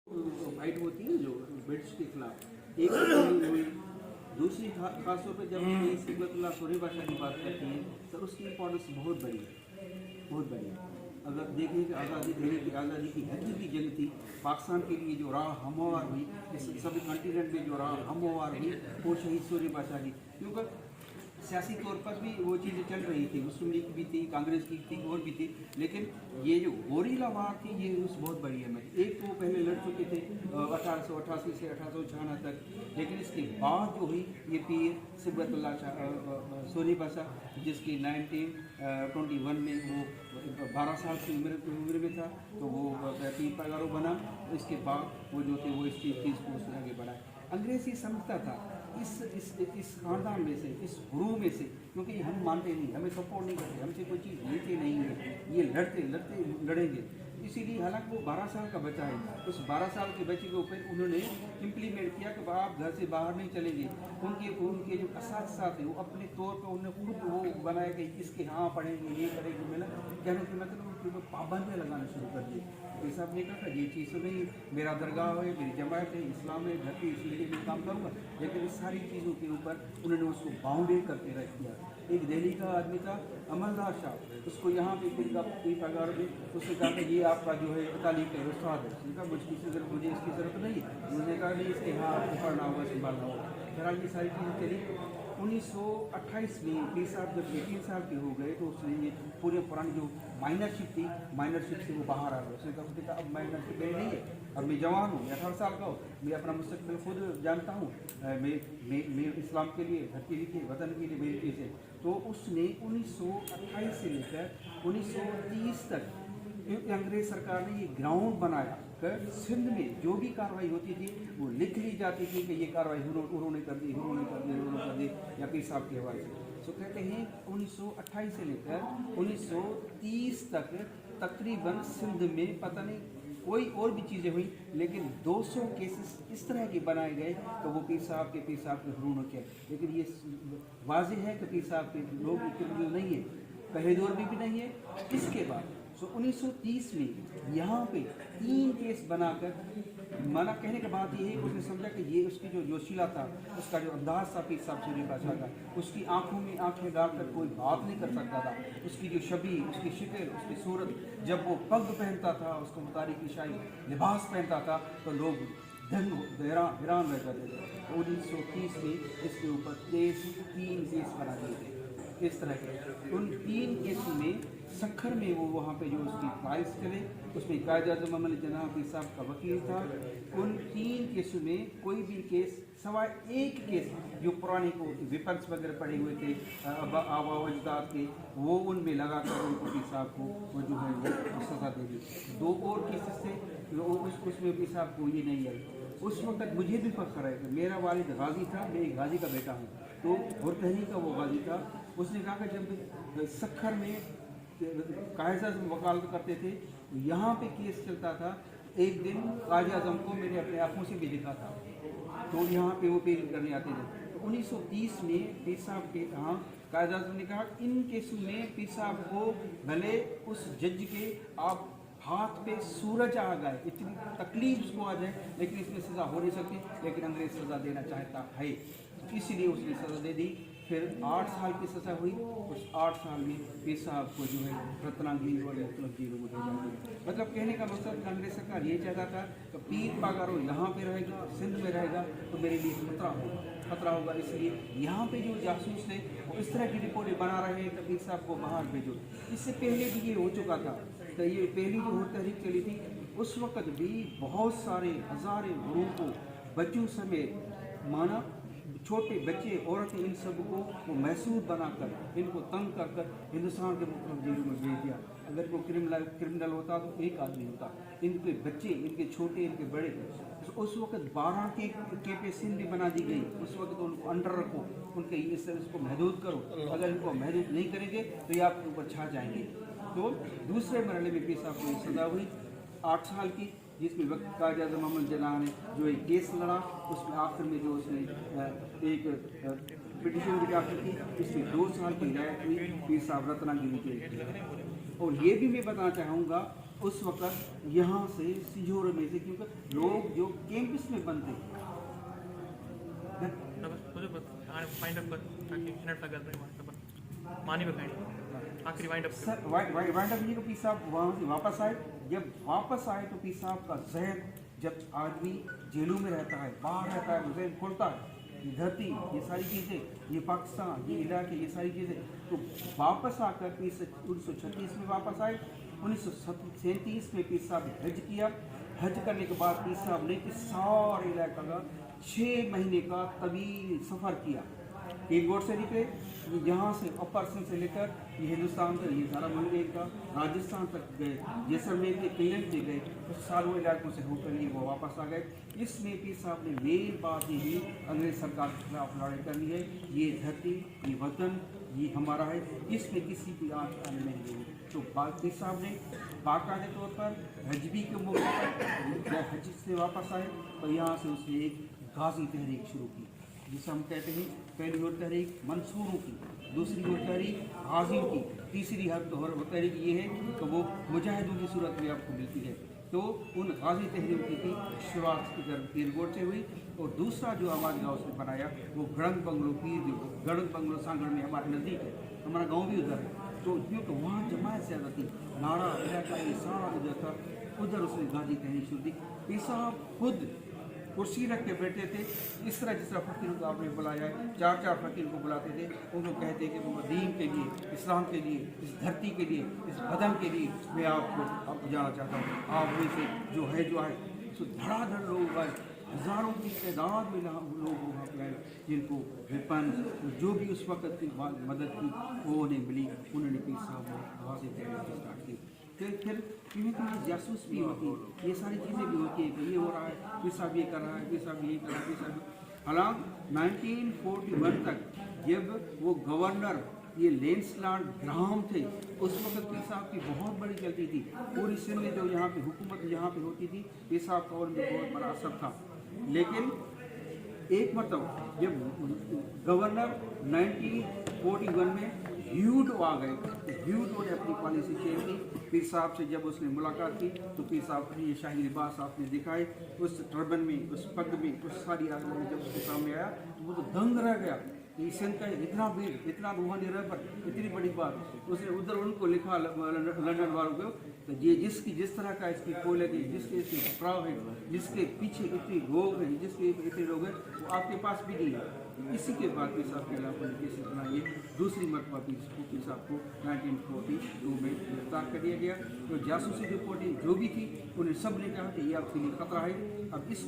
Fight होती है जो ब्रिटिश के खिलाफ एक हुई, दूसरी खास तौर पर जब सिबतुल्लाह सोरी बादशाह की बात करती है तो उसकी इम्पोर्टेंस बहुत बड़ी है, बहुत बड़ी है। अगर देखें कि आज़ादी देने की आज़ादी की हकीकी जंग थी, पाकिस्तान के लिए जो राह हमवार हुई, इस सभी कॉन्टिनेंट में जो राह हमवार हुई वो शहीद सोरी बादशाह की, क्योंकि सियासी तौर पर भी वो चीज़ें चल रही थी, मुस्लिम लीग भी थी, कांग्रेस की थी और भी थी, लेकिन ये जो गोरीला वार थी ये उस बहुत बड़ी है। एक तो वो पहले लड़ चुके थे 1888 से 1896 तक, लेकिन इसके बाद जो हुई ये पीर सिबतुल्लाह सोरी बादशाह जिसकी 1921 में वो 12 साल की उम्र में था तो वो पीर पैगारो बना। इसके बाद वो जो थे वो इस चीज़ को उसने आगे बढ़ाए। अंग्रेज ये समझता था इस खानदान में से, इस गुरु में से, क्योंकि हम मानते नहीं, हमें सपोर्ट नहीं करते, हमसे कोई चीज़ लेते नहीं है, ये लड़ेंगे। इसीलिए हालांकि वो 12 साल का बच्चा है, उस 12 साल के बच्चे के ऊपर उन्होंने इम्प्लीमेंट किया कि आप घर से बाहर नहीं चलेंगे। उनके जो असातिज़ा थे वो अपने तौर पर उन्होंने खुद वो बनाया कि इसके हाँ पढ़ेंगे, ये करेंगे, मैंने कहने के मतलब उनको पाबंदियाँ लगाना शुरू कर दी। तो साहब ने कहा ये चीज़ तो नहीं, मेरा दरगाह है, मेरी जमात है, इस्लाम है, घर के इसलिए मैं काम करूँगा, लेकिन इस सारी चीज़ों के ऊपर उन्होंने उसको बाउंडेड करके रख दिया। एक दिल्ली का आदमी था अमलदार शाह, उसको यहाँ पे पगार में उसने कहा कि ये आपका जो है तालीम का उस्ताद है। उसने कहा मुझे इसकी ज़रूरत नहीं है। मुझे कहा नहीं, इसके हाँ पढ़ना होगा, संभालना होगा। बहरहाल ये सारी चीज़ें चली। 1928 में पीर साहब जब 18 साल के हो गए तो उसने ये पूरे पुरानी जो माइनरशिप से वो बाहर आ गए। उसने कहा अब माइनरशिप मेरी नहीं है, अब मैं जवान हूँ, मैं 18 साल का हूँ, मैं अपना मुस्तकबिल खुद जानता हूँ, मैं इस्लाम के लिए, घर के लिए, वतन के लिए मेरी चीज़ है। तो उसने 1928 से लेकर 1930 तक अंग्रेज सरकार ने ये ग्राउंड बनाया कर सिंध में जो भी कार्रवाई होती थी वो लिख ली जाती थी कि ये कार्रवाई उन्होंने कर दी या पीर साहब के हवाले से। तो कहते हैं 1928 से लेकर 1930 तक तकरीबन सिंध में पता नहीं कोई और भी चीज़ें हुई, लेकिन 200 केसेस इस तरह के बनाए गए तो वो पीर साहब के हुरून किया। लेकिन ये वाज़ेह है कि पीर साहब के लोग क्रिमिनल नहीं है, पहले दौर में भी नहीं है। इसके बाद 1930 में यहाँ पे 3 केस बनाकर मना कहने के बाद ये है उसने समझा कि ये उसकी जो जोशीला था, उसका जो अंदाज था पीर साहब सोरी बादशाह का, उसकी आंखों में आंखें डालकर कोई बात नहीं कर सकता था। उसकी जो छवि, उसकी शक्ल, उसकी सूरत, जब वो पग पहनता था, उसको मुतारिक ईशाई लिबास पहनता था तो लोग हैरान रह जाते थे। 1930 में इसके ऊपर 3 केस बना दिए थे इस तरह के। उन 3 केसों में सखर में वो वहाँ पे जो उसकी ट्रायल्स चले उसमें कायद-ए-आज़म अहमद जिन्ना पीर साहब का वकील था। उन 3 केसों में कोई भी केस सवाए एक केस जो पुराने को विपल्स वगैरह पड़े हुए थे आबा अजदाद के, वो उनमें लगा कर उनको पीर साहब को वो जो है वो सज़ा दे दी। 2 और केसेस थे उसमें पीर साहब को ये नहीं आई। उस वक्त मुझे भी फख्र है कि मेरा वालिद गाजी था, मैं एक गाजी का बेटा हूँ, तो बुरदहनी का वो गाजी था। उसने कहा कि जब सखर में कायद-ए-आज़म वकालत करते थे यहाँ पे केस चलता था, एक दिन कायद-ए-आज़म को मैंने अपने आँखों से भी देखा था, तो यहाँ पे वो पेश करने आते थे। तो 1930 में पीर साहब के यहाँ कायद-ए-आज़म ने कहा इन केसों में पीर साहब को भले उस जज के आप हाथ पे सूरज आ गए, इतनी तकलीफ उसको आ जाए, लेकिन इसमें सज़ा हो नहीं सकती, लेकिन अंग्रेज सज़ा देना चाहता है, इसीलिए उसने सज़ा दे दी। फिर 8 साल की सज़ा हुई। उस 8 साल में पीर साहब को जो है रत्नागिरी और मुख्तलिफ जेलों में भेजा गया। मतलब कहने का मकसद कांग्रेस सरकार ये चाहता था कि पीर पैगारो यहाँ पे रहेगा, सिंध में रहेगा तो मेरे लिए खतरा होगा, इसलिए यहाँ पे जो जासूस थे वो इस तरह की रिपोर्टें बना रहे हैं कि पीर साहब को बाहर भेजो। इससे पहले भी ये हो चुका था, तो ये पहली जो तहरीक चली थी उस वक़्त भी बहुत सारे हज़ारों लोगों को बच्चों समेत माना छोटे बच्चे, औरतें, इन सब को वो महसूस बनाकर इनको तंग कर कर हिंदुस्तान के मुख्तलिफ जेलों में भेज दिया। अगर कोई क्रिमिनल होता तो एक आदमी होता, इनके बच्चे, इनके छोटे, इनके बड़े। तो उस वक्त 12 के पे सिंध भी बना दी गई। उस वक्त उनको अंडर रखो, उनके इसको महदूद करो, अगर इनको महदूद नहीं करेंगे तो ये आपके ऊपर छा जाएंगे। तो दूसरे मरहले में पीर साहब को सज़ा हुई 8 साल की, जिसमें वक्त कायद-ए-आज़म अहमद जिन्ना ने जो एक केस लड़ा, उसमें आखिर में जो उसने एक पिटीशन भी दाखिल की, इसमें 2 साल की रियायत हुई पीर साहब रत्नागिरी के। और ये भी मैं बताना चाहूँगा उस वक्त यहाँ से सिजोर में से, क्योंकि लोग जो कैंपस में बनते आखिरी वाइंड अप ये कि पीर साहब वहाँ से वापस आए। जब वापस आए तो पीर साहब का जहन, जब आदमी जेलों में रहता है, बाहर रहता है, तो जहन खुलता है, ये धरती, ये सारी चीज़ें, ये पाकिस्तान, ये इलाके, ये सारी चीज़ें, तो वापस आकर पीर 1936 में वापस आए। 1937 में पीर साहब ने हज किया। हज करने के बाद पीर साहब ने इस सारे इलाके का 6 महीने का तवील सफ़र किया। एक से निकले, ये यहाँ से अपर सिंध से लेकर ये हिंदुस्तान का ये सारा मुल्क का राजस्थान तक गए, जैसलमेर के किले पे गए, तो सारों इलाकों से होकर ये वो वापस आ गए। इसमें पीर साहब ने मेन बात यही अंग्रेज सरकार के खिलाफ लड़ाई करनी है। ये धरती, ये वतन, ये हमारा है, इसमें किसी भी आँच आने नहीं देंगे। तो पीर साहब ने बाकायदे तौर पर हजबी के मौके पर जब हज से वापस आए तो यहाँ से उसने एक गाजी तहरीक शुरू की, जिसे हम कहते हैं पहली और तहरीक मंसूरों की, दूसरी और तहरीक गाजियों की, तीसरी और तहरीक ये है कि वो मुजाहिदों की सूरत में आपको मिलती है। तो उन गाजी तहरीकों की शुरुआत की तरफ पीरगोट से हुई। और दूसरा जो आवाज़ गाँव से बनाया वो गड़ंग बंगलो पीर, गड़ंग बंगलो सांगड़ में हमारे नज़दीक है, हमारा गाँव भी उधर है। तो क्योंकि वहाँ जमात ज़्यादा थी, नारा इलाका ये सारा उधर था, उधर उसने गाजी तहरीक शुरू की। पीर साहब खुद कुर्सी रख के बैठे थे, इस तरह जिस तरह फ़कीरों को आपने बुलाया है, 4 फ़कीर को बुलाते थे, उनको कहते कि वो दीन के लिए, इस्लाम के लिए, इस धरती के लिए, इस बदन के लिए मैं आपको जाना चाहता हूँ। आप में से जो है सो धड़ाधड़ लोग आए, हज़ारों की तादाद में लोग वहाँ पे आए, जिनको वेपन जो भी उस वक़्त की मदद की वो उन्हें मिली। उन्होंने पीर साहब ने वहाँ से तैयारी स्टार्ट की। फिर क्योंकि जासूस भी होती, ये सारी चीज़ें भी होती है कि ये हो रहा है, पीर साहब ये कर रहा है, पीर साहब ये कर रहा है, पीर साहब। हालांकि 1941 तक जब वो गवर्नर ये लेंसलॉर्ड ग्राहम थे, उस वक्त पीर साहब की बहुत बड़ी गलती थी। पूरी सिंध में जो यहाँ पे हुकूमत यहाँ पे होती थी, पीर साहब का और भी बहुत बड़ा असर था। लेकिन एक मतलब जब गवर्नर 1941 में ह्यूडो आ गए, तो ह्यूडो ने अपनी पॉलिसी चेंज की। पीर साहब से जब उसने मुलाकात की तो पीर साहब ये शाही लिबास आपने दिखाए, उस टर्बन में, उस पग में, उस सारी आदमी में जब उसके सामने आया तो वो तो दंग रह गया। सिंध का इतना भीड़, इतना रूहानी रहबर, इतनी बड़ी बात। उसने उधर उनको लिखा लंदन वालों को, तो ये जिस तरह का इसकी कोयले की, जिसके इसके प्राव है, जिसके पीछे इतने लोग हैं, जिसके इतने लोग हैं, वो आपके पास भी नहीं है। इसी के बाद पीर साहब के खिलाफ केसेस बनाइए। दूसरी मरतबा पीर साहब को 1942 में गिरफ्तार कर दिया गया। तो जासूसी रिपोर्टें जो भी थी उन्हें सब ने कहा कि ये आपके लिए खतरा है। अब इसको